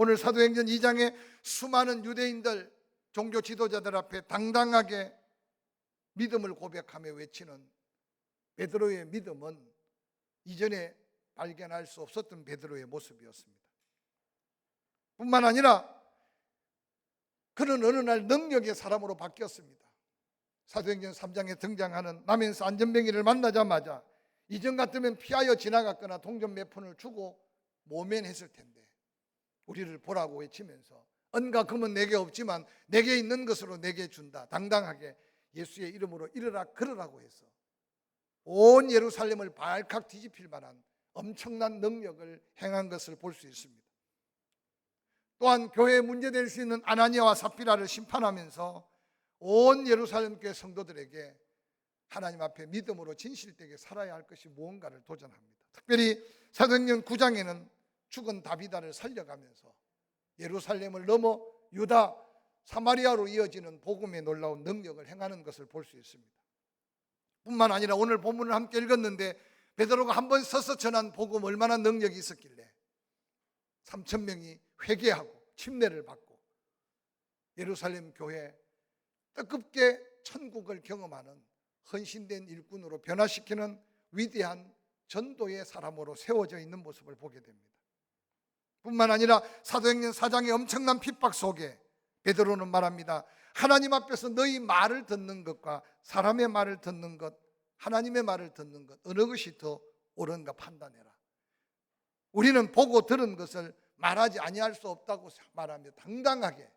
오늘 사도행전 2장에 수많은 유대인들, 종교 지도자들 앞에 당당하게 믿음을 고백하며 외치는 베드로의 믿음은 이전에 발견할 수 없었던 베드로의 모습이었습니다. 뿐만 아니라 그는 어느 날 능력의 사람으로 바뀌었습니다. 사도행전 3장에 등장하는 남에서 안전뱅이를 만나자마자 이전 같으면 피하여 지나갔거나 동전 몇 푼을 주고 모면했을 텐데 우리를 보라고 외치면서 은과 금은 내게 없지만 내게 있는 것으로 내게 준다. 당당하게 예수의 이름으로 일어나 걸으라고 해서 온 예루살렘을 발칵 뒤집힐 만한 엄청난 능력을 행한 것을 볼 수 있습니다. 또한 교회에 문제될 수 있는 아나니아와 삽비라를 심판하면서 온 예루살렘 교회 성도들에게 하나님 앞에 믿음으로 진실되게 살아야 할 것이 무언가를 도전합니다. 특별히 사도행전 9장에는 죽은 다비다를 살려가면서 예루살렘을 넘어 유다, 사마리아로 이어지는 복음의 놀라운 능력을 행하는 것을 볼 수 있습니다. 뿐만 아니라 오늘 본문을 함께 읽었는데 베드로가 한번 서서 전한 복음 얼마나 능력이 있었길래 3,000명이 회개하고 침례를 받고 예루살렘 교회 뜨겁게 천국을 경험하는 헌신된 일꾼으로 변화시키는 위대한 전도의 사람으로 세워져 있는 모습을 보게 됩니다. 뿐만 아니라 사도행전 4장의 엄청난 핍박 속에 베드로는 말합니다. 하나님 앞에서 너희 말을 듣는 것과 사람의 말을 듣는 것, 하나님의 말을 듣는 것 어느 것이 더 옳은가 판단해라. 우리는 보고 들은 것을 말하지 아니할 수 없다고 말하며 당당하게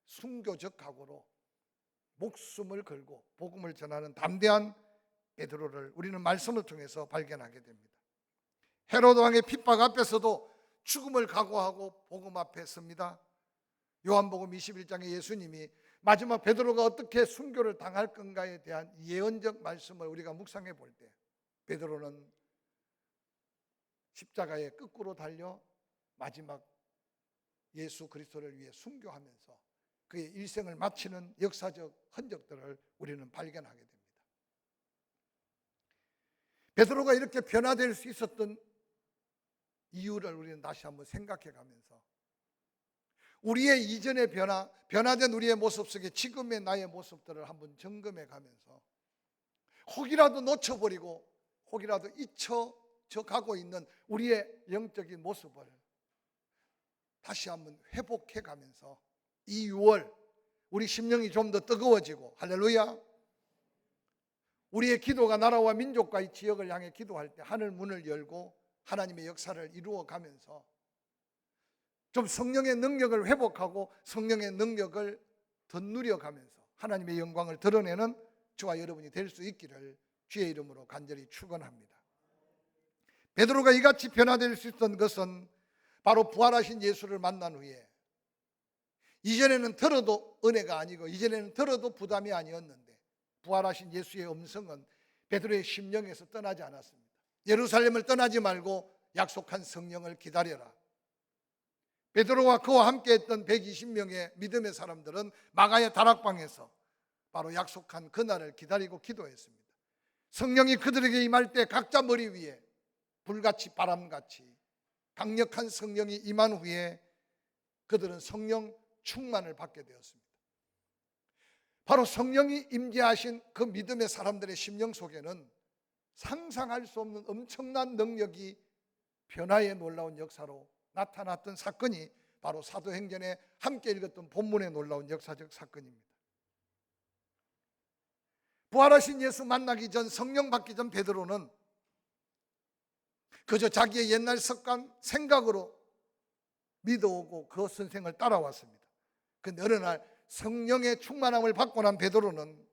순교적 각오로 목숨을 걸고 복음을 전하는 담대한 베드로를 우리는 말씀을 통해서 발견하게 됩니다. 헤로드 왕의 핍박 앞에서도 죽음을 각오하고 복음 앞에 섭니다. 요한복음 21장에 예수님이 마지막 베드로가 어떻게 순교를 당할 건가에 대한 예언적 말씀을 우리가 묵상해 볼 때 베드로는 십자가에 거꾸로 달려 마지막 예수 그리스도를 위해 순교하면서 그의 일생을 마치는 역사적 흔적들을 우리는 발견하게 됩니다. 베드로가 이렇게 변화될 수 있었던 이유를 우리는 다시 한번 생각해 가면서 우리의 이전의 변화된 우리의 모습 속에 지금의 나의 모습들을 한번 점검해 가면서 혹이라도 놓쳐버리고 혹이라도 잊혀져 가고 있는 우리의 영적인 모습을 다시 한번 회복해 가면서 이 6월 우리 심령이 좀 더 뜨거워지고 할렐루야, 우리의 기도가 나라와 민족과 이 지역을 향해 기도할 때 하늘 문을 열고 하나님의 역사를 이루어 가면서 좀 성령의 능력을 회복하고 성령의 능력을 더 누려가면서 하나님의 영광을 드러내는 저와 여러분이 될 수 있기를 주의 이름으로 간절히 축원합니다. 베드로가 이같이 변화될 수 있던 것은 바로 부활하신 예수를 만난 후에 이전에는 들어도 은혜가 아니고 이전에는 들어도 부담이 아니었는데 부활하신 예수의 음성은 베드로의 심령에서 떠나지 않았습니다. 예루살렘을 떠나지 말고 약속한 성령을 기다려라. 베드로와 그와 함께 했던 120명의 믿음의 사람들은 마가의 다락방에서 바로 약속한 그날을 기다리고 기도했습니다. 성령이 그들에게 임할 때 각자 머리 위에 불같이 바람같이 강력한 성령이 임한 후에 그들은 성령 충만을 받게 되었습니다. 바로 성령이 임재하신 그 믿음의 사람들의 심령 속에는 상상할 수 없는 엄청난 능력이 변화의 놀라운 역사로 나타났던 사건이 바로 사도행전에 함께 읽었던 본문의 놀라운 역사적 사건입니다. 부활하신 예수 만나기 전, 성령 받기 전 베드로는 그저 자기의 옛날 습관, 생각으로 믿어오고 그 선생을 따라왔습니다. 그런데 어느 날 성령의 충만함을 받고 난 베드로는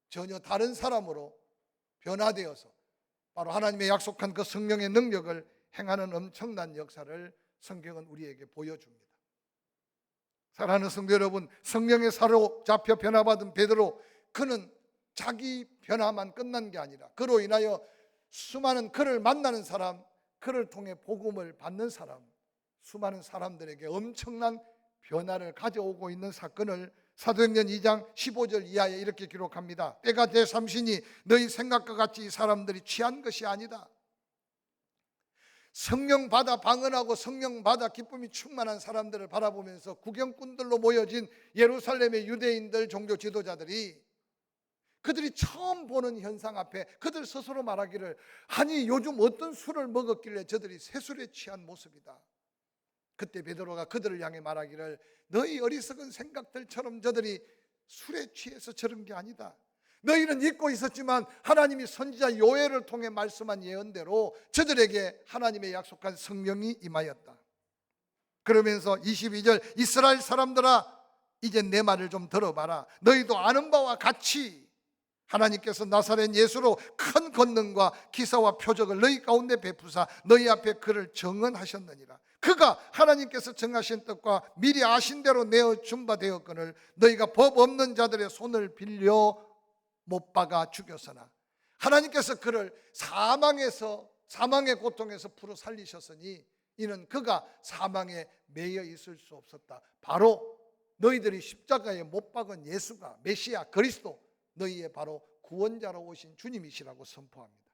전혀 다른 사람으로 변화되어서 바로 하나님의 약속한 그 성령의 능력을 행하는 엄청난 역사를 성경은 우리에게 보여줍니다. 사랑하는 성도 여러분, 성령의 사로잡혀 변화받은 베드로, 그는 자기 변화만 끝난 게 아니라 그로 인하여 수많은 그를 만나는 사람, 그를 통해 복음을 받는 사람, 수많은 사람들에게 엄청난 변화를 가져오고 있는 사건을 사도행전 2장 15절 이하에 이렇게 기록합니다. 때가 되삼시니 너희 생각과 같이 이 사람들이 취한 것이 아니다. 성령 받아 방언하고 성령 받아 기쁨이 충만한 사람들을 바라보면서 구경꾼들로 모여진 예루살렘의 유대인들, 종교 지도자들이 그들이 처음 보는 현상 앞에 그들 스스로 말하기를, 아니 요즘 어떤 술을 먹었길래 저들이 새술에 취한 모습이다. 그때 베드로가 그들을 향해 말하기를, 너희 어리석은 생각들처럼 저들이 술에 취해서 저런 게 아니다. 너희는 잊고 있었지만 하나님이 선지자 요엘을 통해 말씀한 예언대로 저들에게 하나님의 약속한 성령이 임하였다. 그러면서 22절, 이스라엘 사람들아 이제 내 말을 좀 들어봐라. 너희도 아는 바와 같이 하나님께서 나사렛 예수로 큰 권능과 기사와 표적을 너희 가운데 베푸사 너희 앞에 그를 정언하셨느니라. 그가 하나님께서 정하신 뜻과 미리 아신 대로 내어준 바 되었거늘 너희가 법 없는 자들의 손을 빌려 못 박아 죽였으나 하나님께서 그를 사망의 고통에서 풀어 살리셨으니 이는 그가 사망에 매여 있을 수 없었다. 바로 너희들이 십자가에 못 박은 예수가 메시아 그리스도, 너희의 바로 구원자로 오신 주님이시라고 선포합니다.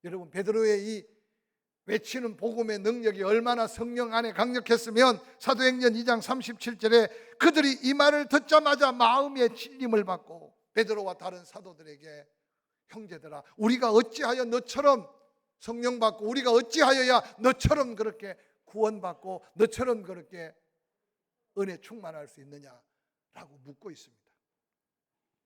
여러분, 베드로의 이 외치는 복음의 능력이 얼마나 성령 안에 강력했으면 사도행전 2장 37절에 그들이 이 말을 듣자마자 마음의 찔림을 받고 베드로와 다른 사도들에게, 형제들아 우리가 어찌하여 너처럼 성령 받고 우리가 어찌하여야 너처럼 그렇게 구원받고 너처럼 그렇게 은혜 충만할 수 있느냐라고 묻고 있습니다.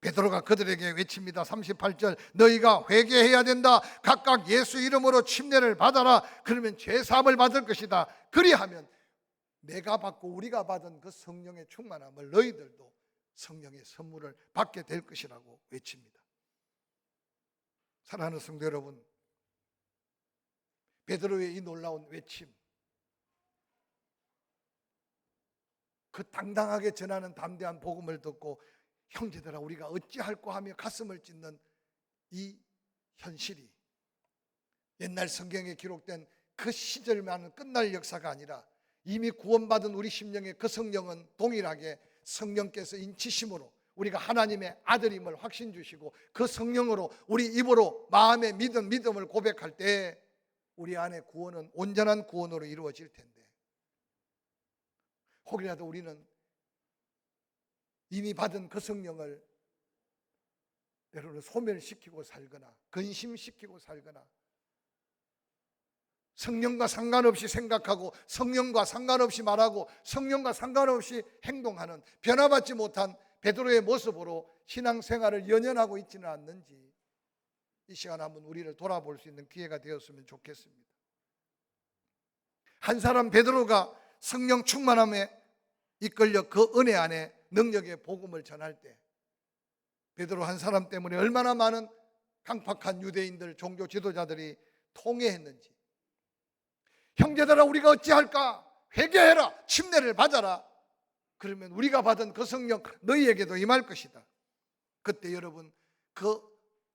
베드로가 그들에게 외칩니다. 38절, 너희가 회개해야 된다. 각각 예수 이름으로 침례를 받아라. 그러면 죄사함을 받을 것이다. 그리하면 내가 받고 우리가 받은 그 성령의 충만함을 너희들도 성령의 선물을 받게 될 것이라고 외칩니다. 사랑하는 성도 여러분, 베드로의 이 놀라운 외침, 그 당당하게 전하는 담대한 복음을 듣고 형제들아 우리가 어찌할꼬 하며 가슴을 찢는 이 현실이 옛날 성경에 기록된 그 시절만은 끝날 역사가 아니라 이미 구원받은 우리 심령의 그 성령은 동일하게 성령께서 인치심으로 우리가 하나님의 아들임을 확신 주시고 그 성령으로 우리 입으로 마음의 믿음을 고백할 때 우리 안에 구원은 온전한 구원으로 이루어질 텐데, 혹이라도 우리는 이미 받은 그 성령을 때로는 소멸시키고 살거나 근심시키고 살거나 성령과 상관없이 생각하고 성령과 상관없이 말하고 성령과 상관없이 행동하는 변화받지 못한 베드로의 모습으로 신앙생활을 연연하고 있지는 않는지 이 시간 한번 우리를 돌아볼 수 있는 기회가 되었으면 좋겠습니다. 한 사람 베드로가 성령 충만함에 이끌려 그 은혜 안에 능력의 복음을 전할 때 베드로 한 사람 때문에 얼마나 많은 강팍한 유대인들, 종교 지도자들이 통회했는지, 형제들아 우리가 어찌할까? 회개해라, 침례를 받아라. 그러면 우리가 받은 그 성령 너희에게도 임할 것이다. 그때 여러분, 그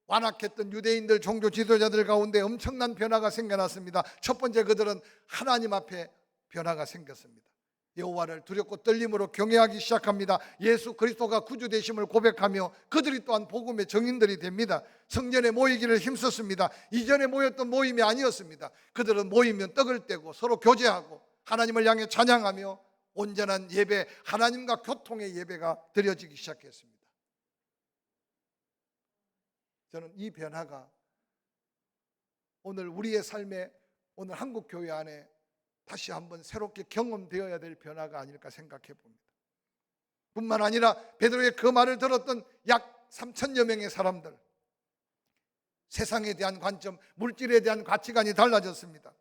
완악했던 유대인들, 종교 지도자들 가운데 엄청난 변화가 생겨났습니다. 첫 번째, 그들은 하나님 앞에 변화가 생겼습니다. 여호와를 두렵고 떨림으로 경외하기 시작합니다. 예수 그리스도가 구주 되심을 고백하며 그들이 또한 복음의 증인들이 됩니다. 성전에 모이기를 힘썼습니다. 이전에 모였던 모임이 아니었습니다. 그들은 모이면 떡을 떼고 서로 교제하고 하나님을 향해 찬양하며 온전한 예배, 하나님과 교통의 예배가 드려지기 시작했습니다. 저는 이 변화가 오늘 우리의 삶에, 오늘 한국교회 안에 다시 한번 새롭게 경험되어야 될 변화가 아닐까 생각해 봅니다. 뿐만 아니라 베드로의 그 말을 들었던 약 3천여 명의 사람들, 세상에 대한 관점, 물질에 대한 가치관이 달라졌습니다.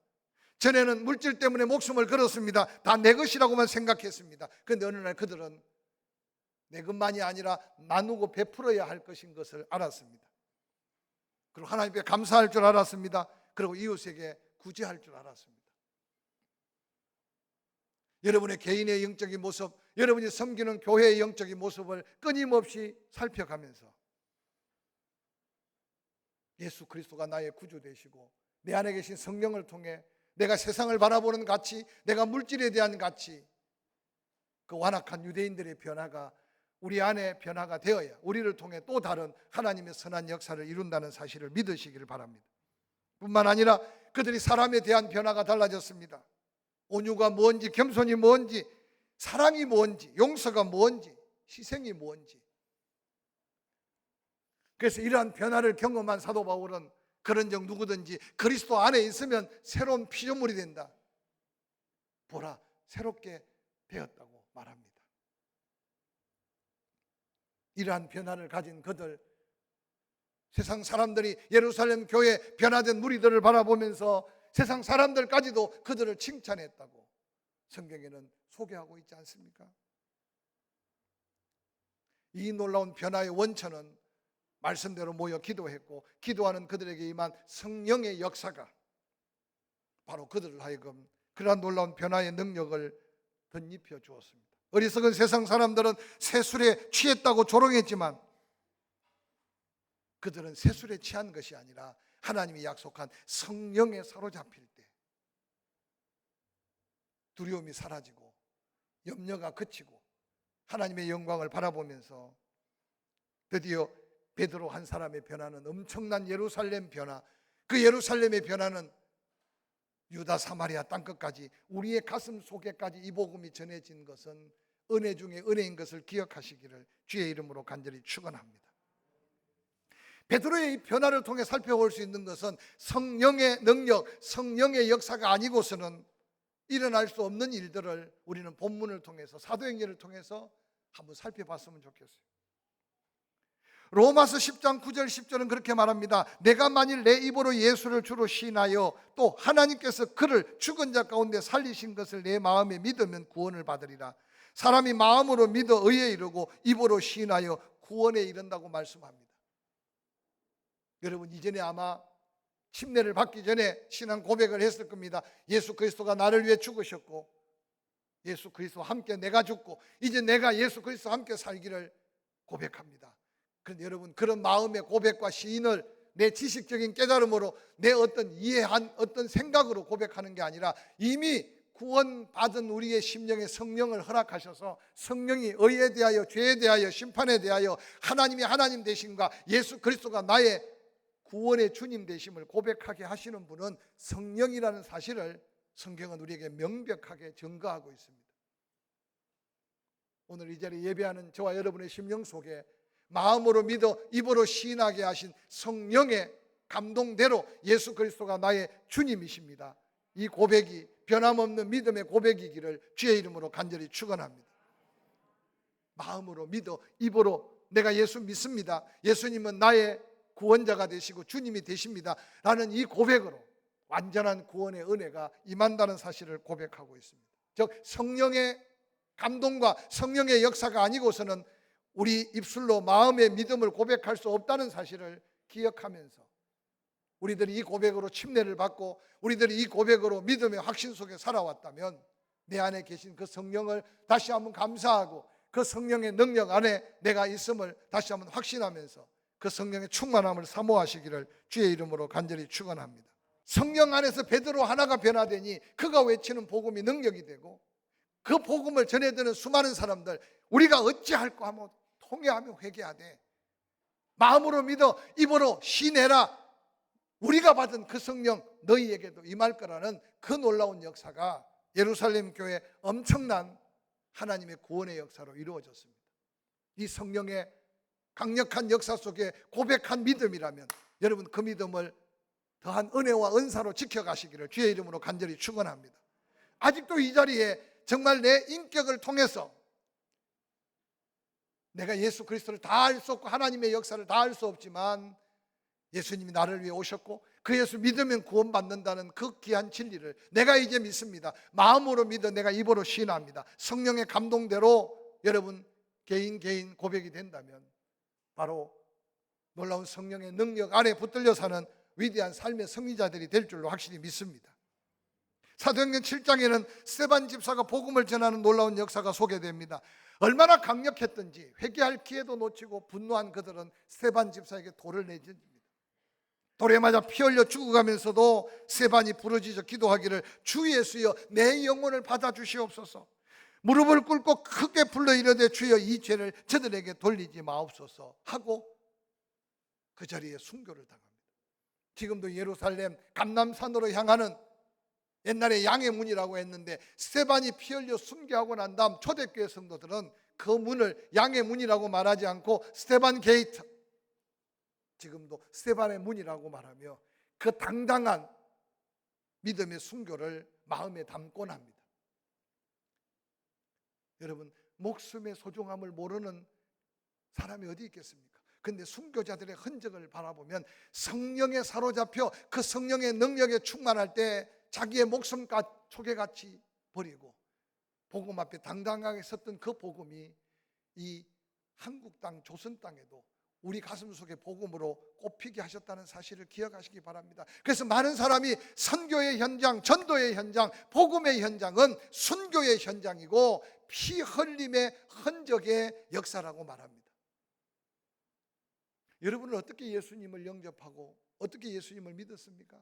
전에는 물질 때문에 목숨을 걸었습니다. 다 내 것이라고만 생각했습니다. 그런데 어느 날 그들은 내 것만이 아니라 나누고 베풀어야 할 것인 것을 알았습니다. 그리고 하나님께 감사할 줄 알았습니다. 그리고 이웃에게 구제할 줄 알았습니다. 여러분의 개인의 영적인 모습, 여러분이 섬기는 교회의 영적인 모습을 끊임없이 살펴가면서 예수 그리스도가 나의 구주 되시고 내 안에 계신 성령을 통해 내가 세상을 바라보는 가치, 내가 물질에 대한 가치, 그 완악한 유대인들의 변화가 우리 안에 변화가 되어야 우리를 통해 또 다른 하나님의 선한 역사를 이룬다는 사실을 믿으시기를 바랍니다. 뿐만 아니라 그들이 사람에 대한 변화가 달라졌습니다. 온유가 뭔지, 겸손이 뭔지, 사랑이 뭔지, 용서가 뭔지, 희생이 뭔지. 그래서 이러한 변화를 경험한 사도 바울은 그런즉 누구든지 그리스도 안에 있으면 새로운 피조물이 된다. 보라, 새롭게 되었다고 말합니다. 이러한 변화를 가진 그들, 세상 사람들이 예루살렘 교회 변화된 무리들을 바라보면서 세상 사람들까지도 그들을 칭찬했다고 성경에는 소개하고 있지 않습니까? 이 놀라운 변화의 원천은 말씀대로 모여 기도했고 기도하는 그들에게 임한 성령의 역사가 바로 그들을 하여금 그러한 놀라운 변화의 능력을 덧입혀 주었습니다. 어리석은 세상 사람들은 세술에 취했다고 조롱했지만 그들은 세술에 취한 것이 아니라 하나님이 약속한 성령에 사로잡힐 때 두려움이 사라지고 염려가 그치고 하나님의 영광을 바라보면서 드디어 베드로 한 사람의 변화는 엄청난 예루살렘 변화, 그 예루살렘의 변화는 유다 사마리아 땅끝까지 우리의 가슴 속에까지 이 복음이 전해진 것은 은혜 중에 은혜인 것을 기억하시기를 주의 이름으로 간절히 축원합니다. 베드로의 이 변화를 통해 살펴볼 수 있는 것은 성령의 능력, 성령의 역사가 아니고서는 일어날 수 없는 일들을 우리는 본문을 통해서 사도행전을 통해서 한번 살펴봤으면 좋겠어요. 로마서 10장 9절 10절은 그렇게 말합니다. 내가 만일 내 입으로 예수를 주로 시인하여 또 하나님께서 그를 죽은 자 가운데 살리신 것을 내 마음에 믿으면 구원을 받으리라. 사람이 마음으로 믿어 의에 이르고 입으로 시인하여 구원에 이른다고 말씀합니다. 여러분 이전에 아마 침례를 받기 전에 신앙 고백을 했을 겁니다. 예수 그리스도가 나를 위해 죽으셨고 예수 그리스도와 함께 내가 죽고 이제 내가 예수 그리스도와 함께 살기를 고백합니다. 그런데 여러분 그런 마음의 고백과 시인을 내 지식적인 깨달음으로 내 어떤 이해한 어떤 생각으로 고백하는 게 아니라 이미 구원받은 우리의 심령에 성령을 허락하셔서 성령이 의에 대하여 죄에 대하여 심판에 대하여 하나님이 하나님 되심과 예수 그리스도가 나의 구원의 주님 되심을 고백하게 하시는 분은 성령이라는 사실을 성경은 우리에게 명백하게 증거하고 있습니다. 오늘 이 자리에 예배하는 저와 여러분의 심령 속에 마음으로 믿어 입으로 시인하게 하신 성령의 감동대로 예수 그리스도가 나의 주님이십니다. 이 고백이 변함없는 믿음의 고백이기를 주의 이름으로 간절히 축원합니다. 마음으로 믿어 입으로 내가 예수 믿습니다. 예수님은 나의 구원자가 되시고 주님이 되십니다. 라는 이 고백으로 완전한 구원의 은혜가 임한다는 사실을 고백하고 있습니다. 즉 성령의 감동과 성령의 역사가 아니고서는 우리 입술로 마음의 믿음을 고백할 수 없다는 사실을 기억하면서 우리들이 이 고백으로 침례를 받고 우리들이 이 고백으로 믿음의 확신 속에 살아왔다면 내 안에 계신 그 성령을 다시 한번 감사하고 그 성령의 능력 안에 내가 있음을 다시 한번 확신하면서 그 성령의 충만함을 사모하시기를 주의 이름으로 간절히 축원합니다. 성령 안에서 베드로 하나가 변화되니 그가 외치는 복음이 능력이 되고 그 복음을 전해드는 수많은 사람들 우리가 어찌할까 하면 통회하며 회개하되 마음으로 믿어 입으로 시내라 우리가 받은 그 성령 너희에게도 임할 거라는 그 놀라운 역사가 예루살렘 교회 엄청난 하나님의 구원의 역사로 이루어졌습니다. 이 성령의 강력한 역사 속에 고백한 믿음이라면 여러분 그 믿음을 더한 은혜와 은사로 지켜가시기를 주의 이름으로 간절히 축원합니다. 아직도 이 자리에 정말 내 인격을 통해서 내가 예수 그리스도를 다 알 수 없고 하나님의 역사를 다 알 수 없지만 예수님이 나를 위해 오셨고 그 예수 믿으면 구원받는다는 그 귀한 진리를 내가 이제 믿습니다. 마음으로 믿어 내가 입으로 시인합니다. 성령의 감동대로 여러분 개인 고백이 된다면 바로 놀라운 성령의 능력 아래 붙들려 사는 위대한 삶의 승리자들이 될 줄로 확실히 믿습니다. 사도행전 7장에는 스데반 집사가 복음을 전하는 놀라운 역사가 소개됩니다. 얼마나 강력했던지 회개할 기회도 놓치고 분노한 그들은 스데반 집사에게 돌을 내던집니다. 돌에 맞아 피 흘려 죽어가면서도 스데반이 부르짖어 기도하기를 주 예수여 내 영혼을 받아주시옵소서. 무릎을 꿇고 크게 불러 이르되 주여 이 죄를 저들에게 돌리지 마옵소서 하고 그 자리에 순교를 당합니다. 지금도 예루살렘 감람산으로 향하는, 옛날에 양의 문이라고 했는데 스데반이 피 흘려 순교하고 난 다음 초대교회 성도들은 그 문을 양의 문이라고 말하지 않고 스데반 게이트, 지금도 스데반의 문이라고 말하며 그 당당한 믿음의 순교를 마음에 담곤 합니다. 여러분, 목숨의 소중함을 모르는 사람이 어디 있겠습니까? 근데 순교자들의 흔적을 바라보면 성령에 사로잡혀 그 성령의 능력에 충만할 때 자기의 목숨과 초계같이 버리고 복음 앞에 당당하게 섰던 그 복음이 이 한국 땅, 조선 땅에도 우리 가슴 속에 복음으로 꽃피게 하셨다는 사실을 기억하시기 바랍니다. 그래서 많은 사람이 선교의 현장, 전도의 현장, 복음의 현장은 순교의 현장이고 피 흘림의 흔적의 역사라고 말합니다. 여러분은 어떻게 예수님을 영접하고 어떻게 예수님을 믿었습니까?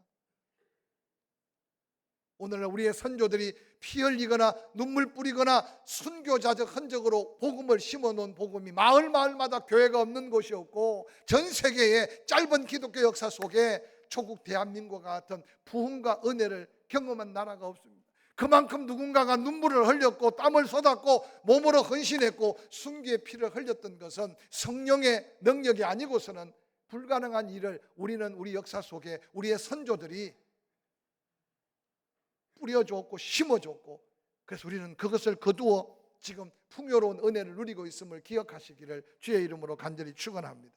오늘날 우리의 선조들이 피 흘리거나 눈물 뿌리거나 순교자적 흔적으로 복음을 심어놓은 복음이 마을마다 교회가 없는 곳이 없고 전 세계의 짧은 기독교 역사 속에 조국 대한민국과 같은 부흥과 은혜를 경험한 나라가 없습니다. 그만큼 누군가가 눈물을 흘렸고 땀을 쏟았고 몸으로 헌신했고 순교의 피를 흘렸던 것은 성령의 능력이 아니고서는 불가능한 일을 우리는 우리 역사 속에 우리의 선조들이 뿌려줬고 심어줬고, 그래서 우리는 그것을 거두어 지금 풍요로운 은혜를 누리고 있음을 기억하시기를 주의 이름으로 간절히 축원합니다.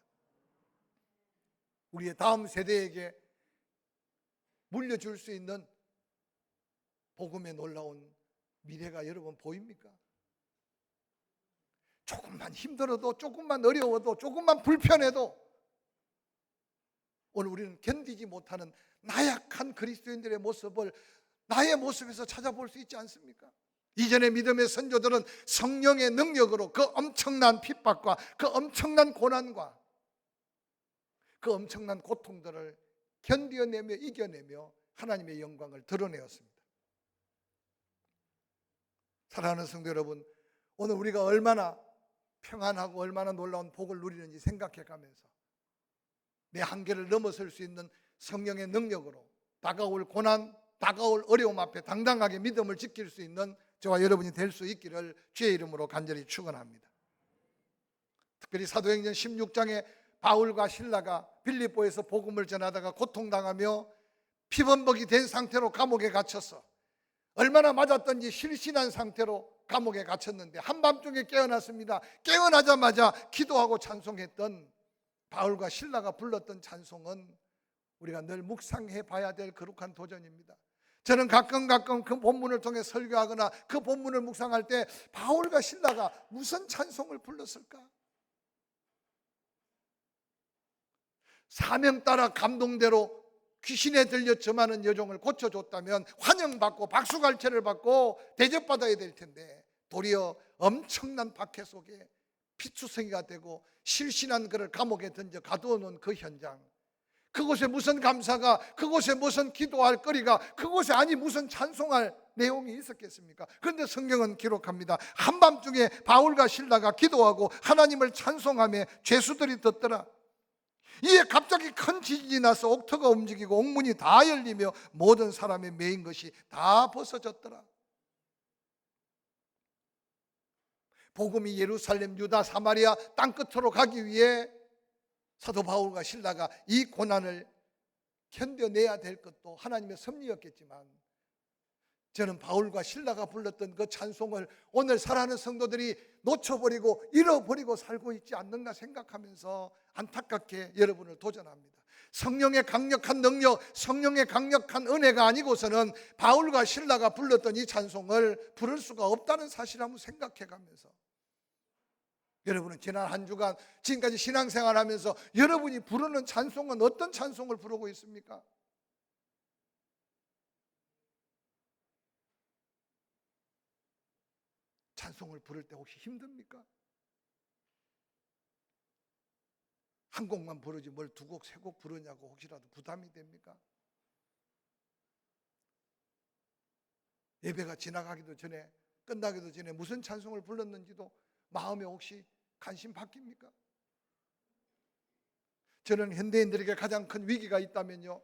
우리의 다음 세대에게 물려줄 수 있는 복음의 놀라운 미래가 여러분 보입니까? 조금만 힘들어도, 조금만 어려워도, 조금만 불편해도 오늘 우리는 견디지 못하는 나약한 그리스도인들의 모습을 나의 모습에서 찾아볼 수 있지 않습니까? 이전의 믿음의 선조들은 성령의 능력으로 그 엄청난 핍박과 그 엄청난 고난과 그 엄청난 고통들을 견뎌내며 이겨내며 하나님의 영광을 드러내었습니다. 사랑하는 성도 여러분, 오늘 우리가 얼마나 평안하고 얼마나 놀라운 복을 누리는지 생각해 가면서 내 한계를 넘어설 수 있는 성령의 능력으로 다가올 고난, 다가올 어려움 앞에 당당하게 믿음을 지킬 수 있는 저와 여러분이 될 수 있기를 주의 이름으로 간절히 축원합니다. 특별히 사도행전 16장에 바울과 실라가 빌립보에서 복음을 전하다가 고통당하며 피범벅이 된 상태로 감옥에 갇혀서 얼마나 맞았던지 실신한 상태로 감옥에 갇혔는데 한밤중에 깨어났습니다. 깨어나자마자 기도하고 찬송했던 바울과 실라가 불렀던 찬송은 우리가 늘 묵상해 봐야 될 거룩한 도전입니다. 저는 가끔 그 본문을 통해 설교하거나 그 본문을 묵상할 때 바울과 실라가 무슨 찬송을 불렀을까? 사명 따라 감동대로 귀신에 들려 점하는 여종을 고쳐줬다면 환영받고 박수갈채를 받고 대접받아야 될 텐데 도리어 엄청난 박해 속에 피투성이가 되고 실신한 그를 감옥에 던져 가두어 놓은 그 현장, 그곳에 무슨 감사가, 그곳에 무슨 기도할 거리가, 그곳에 아니 무슨 찬송할 내용이 있었겠습니까? 그런데 성경은 기록합니다. 한밤중에 바울과 실라가 기도하고 하나님을 찬송하며 죄수들이 듣더라. 이에 갑자기 큰 지진이 나서 옥토가 움직이고 옥문이 다 열리며 모든 사람의 매인 것이 다 벗어졌더라. 복음이 예루살렘, 유다, 사마리아 땅끝으로 가기 위해 사도 바울과 실라가 이 고난을 견뎌내야 될 것도 하나님의 섭리였겠지만, 저는 바울과 실라가 불렀던 그 찬송을 오늘 사랑하는 성도들이 놓쳐버리고 잃어버리고 살고 있지 않는가 생각하면서 안타깝게 여러분을 도전합니다. 성령의 강력한 능력, 성령의 강력한 은혜가 아니고서는 바울과 실라가 불렀던 이 찬송을 부를 수가 없다는 사실을 한번 생각해가면서, 여러분은 지난 한 주간 지금까지 신앙생활하면서 여러분이 부르는 찬송은 어떤 찬송을 부르고 있습니까? 찬송을 부를 때 혹시 힘듭니까? 한 곡만 부르지 뭘 두 곡, 세 곡 부르냐고 혹시라도 부담이 됩니까? 예배가 지나가기도 전에, 끝나기도 전에 무슨 찬송을 불렀는지도 마음에 혹시 관심 바뀝니까? 저는 현대인들에게 가장 큰 위기가 있다면요,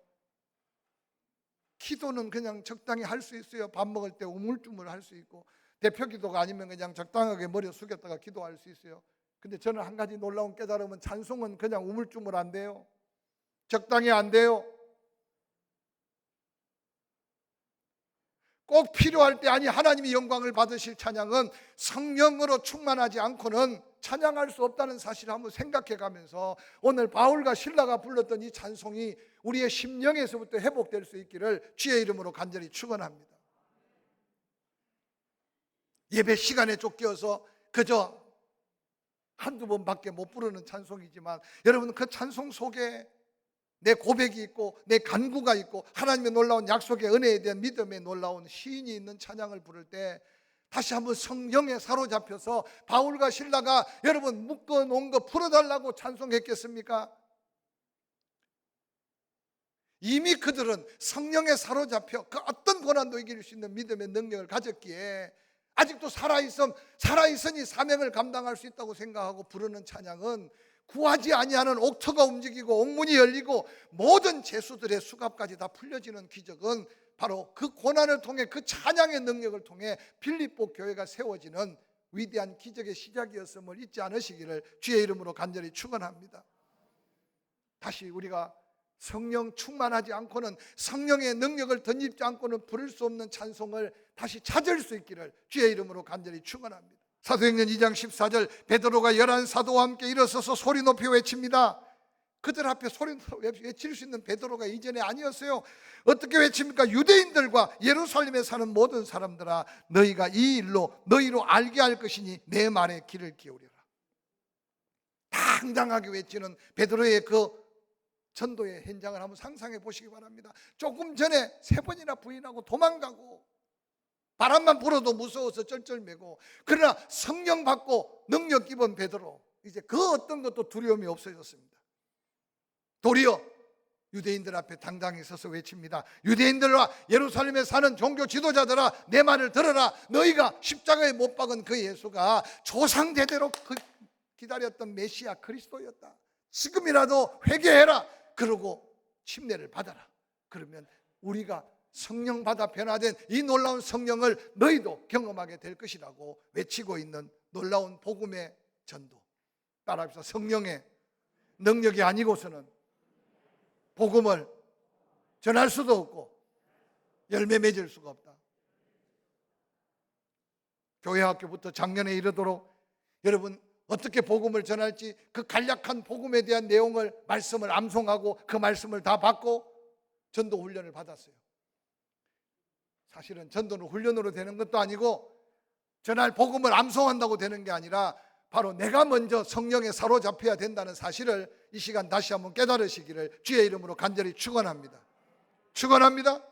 기도는 그냥 적당히 할 수 있어요. 밥 먹을 때 우물쭈물 할 수 있고, 대표 기도가 아니면 그냥 적당하게 머리 숙였다가 기도할 수 있어요. 근데 저는 한 가지 놀라운 깨달음은, 찬송은 그냥 우물쭈물 안 돼요. 적당히 안 돼요. 꼭 필요할 때, 아니 하나님이 영광을 받으실 찬양은 성령으로 충만하지 않고는 찬양할 수 없다는 사실을 한번 생각해 가면서, 오늘 바울과 실라가 불렀던 이 찬송이 우리의 심령에서부터 회복될 수 있기를 주의 이름으로 간절히 축원합니다. 예배 시간에 쫓겨서 그저 한두 번밖에 못 부르는 찬송이지만, 여러분 그 찬송 속에 내 고백이 있고 내 간구가 있고 하나님의 놀라운 약속의 은혜에 대한 믿음의 놀라운 시인이 있는 찬양을 부를 때, 다시 한번 성령에 사로잡혀서 바울과 실라가 여러분 묶어놓은 거 풀어달라고 찬송했겠습니까? 이미 그들은 성령에 사로잡혀 그 어떤 고난도 이길 수 있는 믿음의 능력을 가졌기에 아직도 살아있으니 사명을 감당할 수 있다고 생각하고 부르는 찬양은, 구하지 아니하는 옥토가 움직이고 옥문이 열리고 모든 죄수들의 수갑까지 다 풀려지는 기적은 바로 그 고난을 통해, 그 찬양의 능력을 통해 빌립보 교회가 세워지는 위대한 기적의 시작이었음을 잊지 않으시기를 주의 이름으로 간절히 축원합니다. 다시 우리가 성령 충만하지 않고는, 성령의 능력을 덧입지 않고는 부를 수 없는 찬송을 다시 찾을 수 있기를 주의 이름으로 간절히 축원합니다. 사도행전 2장 14절, 베드로가 11 사도와 함께 일어서서 소리 높이 외칩니다. 그들 앞에 소리 외칠 수 있는 베드로가 이전에 아니었어요. 어떻게 외칩니까? 유대인들과 예루살렘에 사는 모든 사람들아, 너희가 이 일로 너희로 알게 할 것이니 내 말에 귀를 기울여라. 당당하게 외치는 베드로의 그 전도의 현장을 한번 상상해 보시기 바랍니다. 조금 전에 3번이나 부인하고 도망가고 바람만 불어도 무서워서 쩔쩔매고, 그러나 성령 받고 능력 입은 베드로, 이제 그 어떤 것도 두려움이 없어졌습니다. 도리어 유대인들 앞에 당당히 서서 외칩니다. 유대인들과 예루살렘에 사는 종교 지도자들아, 내 말을 들어라. 너희가 십자가에 못 박은 그 예수가 조상 대대로 기다렸던 메시아 그리스도였다. 지금이라도 회개해라. 그러고 침례를 받아라. 그러면 우리가 성령 받아 변화된 이 놀라운 성령을 너희도 경험하게 될 것이라고 외치고 있는 놀라운 복음의 전도. 따라합시다. 성령의 능력이 아니고서는 복음을 전할 수도 없고 열매 맺을 수가 없다. 교회 학교부터 작년에 이르도록 여러분 어떻게 복음을 전할지, 그 간략한 복음에 대한 내용을, 말씀을 암송하고 그 말씀을 다 받고 전도 훈련을 받았어요. 사실은 전도는 훈련으로 되는 것도 아니고, 전할 복음을 암송한다고 되는 게 아니라 바로 내가 먼저 성령에 사로잡혀야 된다는 사실을 이 시간 다시 한번 깨달으시기를 주의 이름으로 간절히 축원합니다. 축원합니다.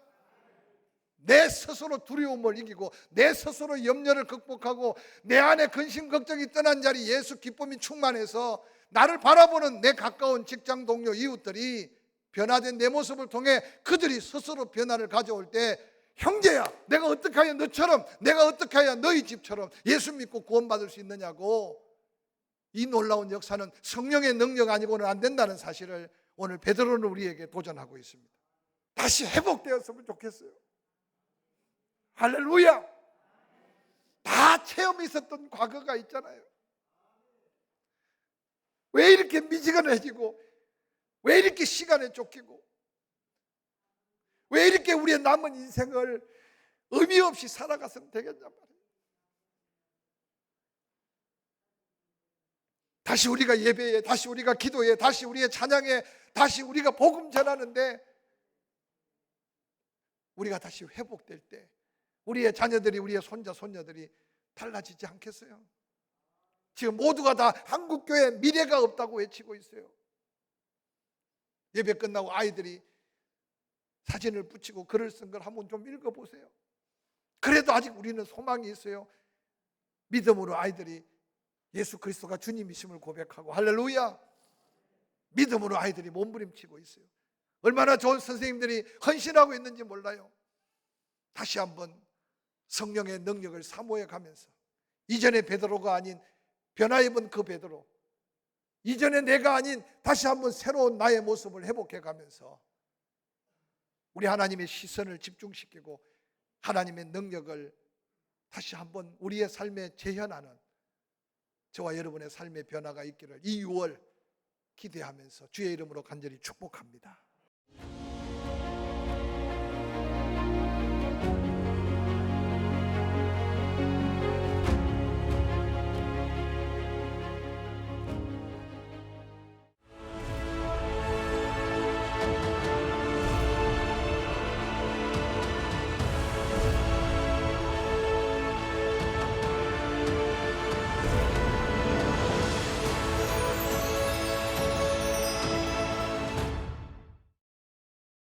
내 스스로 두려움을 이기고 내 스스로 염려를 극복하고 내 안에 근심 걱정이 떠난 자리 예수 기쁨이 충만해서 나를 바라보는 내 가까운 직장 동료 이웃들이 변화된 내 모습을 통해 그들이 스스로 변화를 가져올 때, 형제야 내가 어떻게 해야 너처럼, 내가 어떻게 해야 너희 집처럼 예수 믿고 구원받을 수 있느냐고, 이 놀라운 역사는 성령의 능력 아니고는 안 된다는 사실을 오늘 베드로는 우리에게 도전하고 있습니다. 다시 회복되었으면 좋겠어요. 할렐루야. 다 체험이 있었던 과거가 있잖아요. 왜 이렇게 미지근해지고, 왜 이렇게 시간에 쫓기고, 왜 이렇게 우리의 남은 인생을 의미 없이 살아갔으면 되겠냔 말이에요. 다시 우리가 예배에, 다시 우리가 기도에, 다시 우리의 찬양에, 다시 우리가 복음 전하는데 우리가 다시 회복될 때 우리의 자녀들이, 우리의 손자 손녀들이 달라지지 않겠어요? 지금 모두가 다 한국교회 미래가 없다고 외치고 있어요. 예배 끝나고 아이들이 사진을 붙이고 글을 쓴 걸 한번 좀 읽어보세요. 그래도 아직 우리는 소망이 있어요. 믿음으로 아이들이 예수 그리스도가 주님이심을 고백하고, 할렐루야, 믿음으로 아이들이 몸부림치고 있어요. 얼마나 좋은 선생님들이 헌신하고 있는지 몰라요. 다시 한번 성령의 능력을 사모해 가면서 이전의 베드로가 아닌 변화 입은 그 베드로, 이전의 내가 아닌 다시 한번 새로운 나의 모습을 회복해 가면서 우리 하나님의 시선을 집중시키고 하나님의 능력을 다시 한번 우리의 삶에 재현하는 저와 여러분의 삶의 변화가 있기를 이 6월 기대하면서 주의 이름으로 간절히 축복합니다.